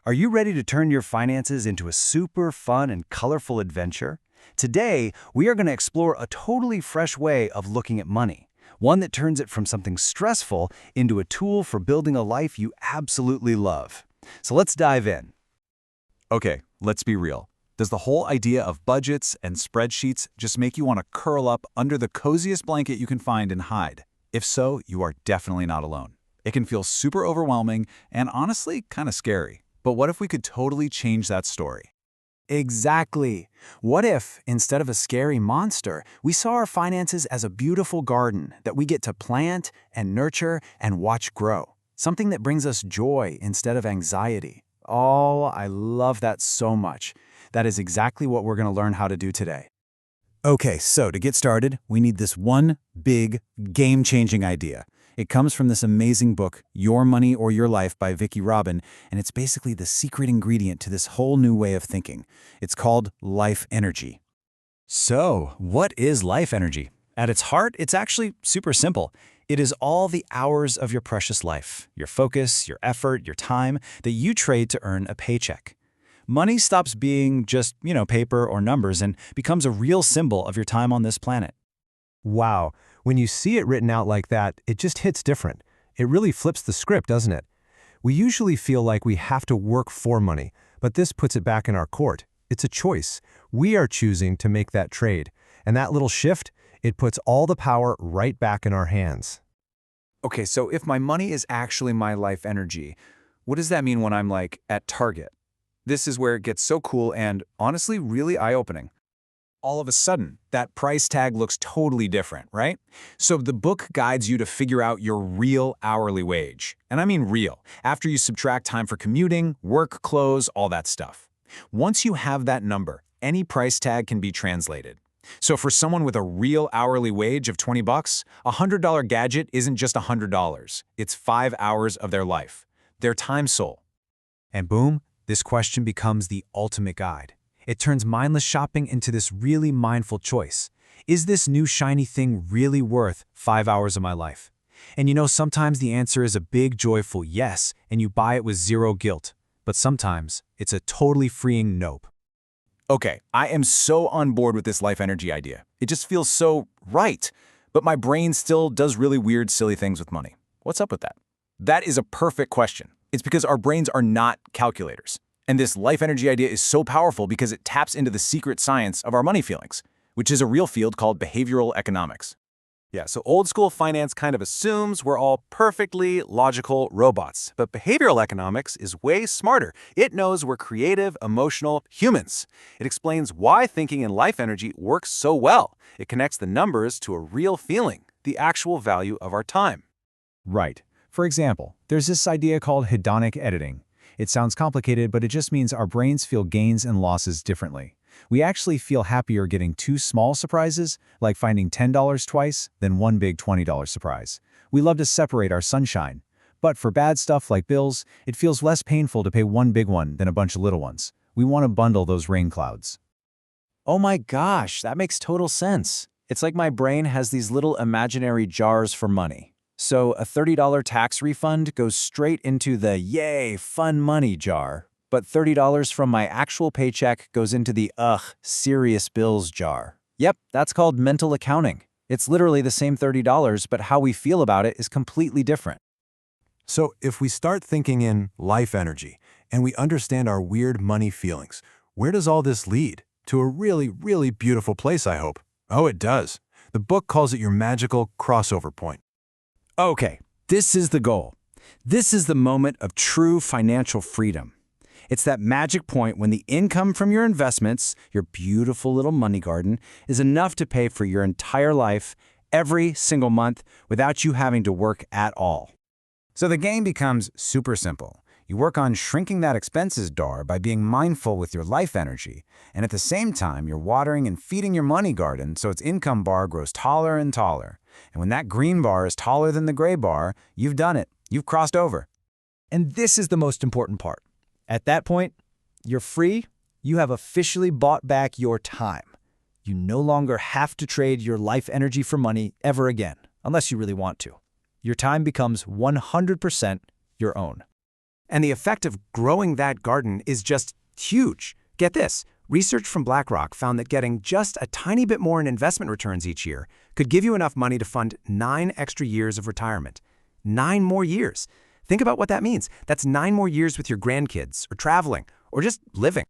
Are you ready to turn your finances into a super fun and colorful adventure? Today, we are going to explore a totally fresh way of looking at money, one that turns it from something stressful into a tool for building a life you absolutely love. So let's dive in. Okay, let's be real. Does the whole idea of budgets and spreadsheets just make you want to curl up under the coziest blanket you can find and hide? If so, you are definitely not alone. It can feel super overwhelming and honestly kind of scary. But what if we could totally change that story? Exactly. What if, instead of a scary monster, we saw our finances as a beautiful garden that we get to plant and nurture and watch grow? Something that brings us joy instead of anxiety. Oh, I love that so much. That is exactly what we're going to learn how to do today. Okay, so to get started, we need this one big, game-changing idea. It comes from this amazing book, Your Money or Your Life by Vicki Robin, and it's basically the secret ingredient to this whole new way of thinking. It's called life energy. So, what is life energy? At its heart, it's actually super simple. It is all the hours of your precious life, your focus, your effort, your time that you trade to earn a paycheck. Money stops being just, paper or numbers and becomes a real symbol of your time on this planet. Wow, when you see it written out like that, it just hits different. It really flips the script, doesn't it? We usually feel like we have to work for money, but this puts it back in our court. It's a choice. We are choosing to make that trade. And that little shift, it puts all the power right back in our hands. Okay, so if my money is actually my life energy, what does that mean when I'm at Target? This is where it gets so cool and, honestly, really eye-opening. All of a sudden, that price tag looks totally different, right? So the book guides you to figure out your real hourly wage. And I mean real, after you subtract time for commuting, work, clothes, all that stuff. Once you have that number, any price tag can be translated. So for someone with a real hourly wage of $20, a $100 gadget isn't just $100. It's 5 hours of their life, their time soul. And boom, this question becomes the ultimate guide. It turns mindless shopping into this really mindful choice. Is this new shiny thing really worth 5 hours of my life? And sometimes the answer is a big, joyful yes, and you buy it with zero guilt. But sometimes it's a totally freeing nope. Okay, I am so on board with this life energy idea. It just feels so right. But my brain still does really weird, silly things with money. What's up with that? That is a perfect question. It's because our brains are not calculators. And this life energy idea is so powerful because it taps into the secret science of our money feelings, which is a real field called behavioral economics. Yeah, so old school finance kind of assumes we're all perfectly logical robots. But behavioral economics is way smarter. It knows we're creative, emotional humans. It explains why thinking in life energy works so well. It connects the numbers to a real feeling, the actual value of our time. Right. For example, there's this idea called hedonic editing. It sounds complicated, but it just means our brains feel gains and losses differently. We actually feel happier getting 2 small surprises, like finding $10 twice, than one big $20 surprise. We love to separate our sunshine. But for bad stuff like bills, it feels less painful to pay one big one than a bunch of little ones. We want to bundle those rain clouds. Oh my gosh, that makes total sense. It's like my brain has these little imaginary jars for money. So a $30 tax refund goes straight into the yay, fun money jar, but $30 from my actual paycheck goes into the serious bills jar. Yep, that's called mental accounting. It's literally the same $30, but how we feel about it is completely different. So if we start thinking in life energy and we understand our weird money feelings, where does all this lead? To a really, really beautiful place, I hope. Oh, it does. The book calls it your magical crossover point. Okay, this is the goal. This is the moment of true financial freedom. It's that magic point when the income from your investments, your beautiful little money garden, is enough to pay for your entire life every single month without you having to work at all. So the game becomes super simple. You work on shrinking that expenses jar by being mindful with your life energy, and at the same time, you're watering and feeding your money garden so its income bar grows taller and taller. And when that green bar is taller than the gray bar, you've done it. You've crossed over. And this is the most important part. At that point, you're free. You have officially bought back your time. You no longer have to trade your life energy for money ever again, unless you really want to. Your time becomes 100% your own. And the effect of growing that garden is just huge. Get this. Research from BlackRock found that getting just a tiny bit more in investment returns each year could give you enough money to fund 9 extra years of retirement. 9 more years. Think about what that means. That's 9 more years with your grandkids, or traveling, or just living.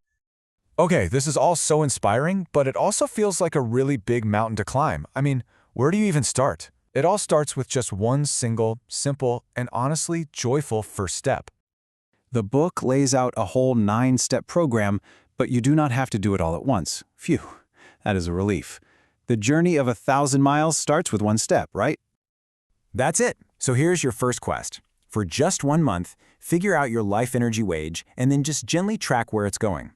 Okay, this is all so inspiring, but it also feels like a really big mountain to climb. I mean, where do you even start? It all starts with just one single, simple, and honestly joyful first step. The book lays out a whole 9-step program, but you do not have to do it all at once. Phew, that is a relief. The journey of 1,000 miles starts with one step, right? That's it. So here's your first quest. For just 1 month, figure out your life energy wage and then just gently track where it's going.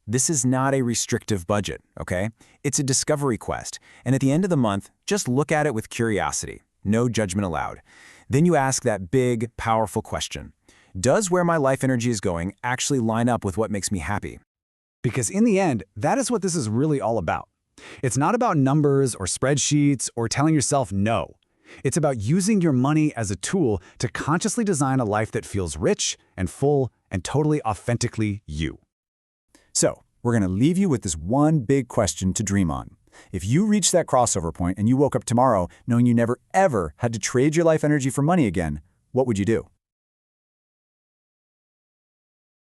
This is not a restrictive budget, okay? It's a discovery quest, and at the end of the month, just look at it with curiosity. No judgment allowed. Then you ask that big, powerful question. Does where my life energy is going actually line up with what makes me happy? Because in the end, that is what this is really all about. It's not about numbers or spreadsheets or telling yourself no. It's about using your money as a tool to consciously design a life that feels rich and full and totally authentically you. So, we're going to leave you with this one big question to dream on. If you reached that crossover point and you woke up tomorrow knowing you never ever had to trade your life energy for money again, what would you do?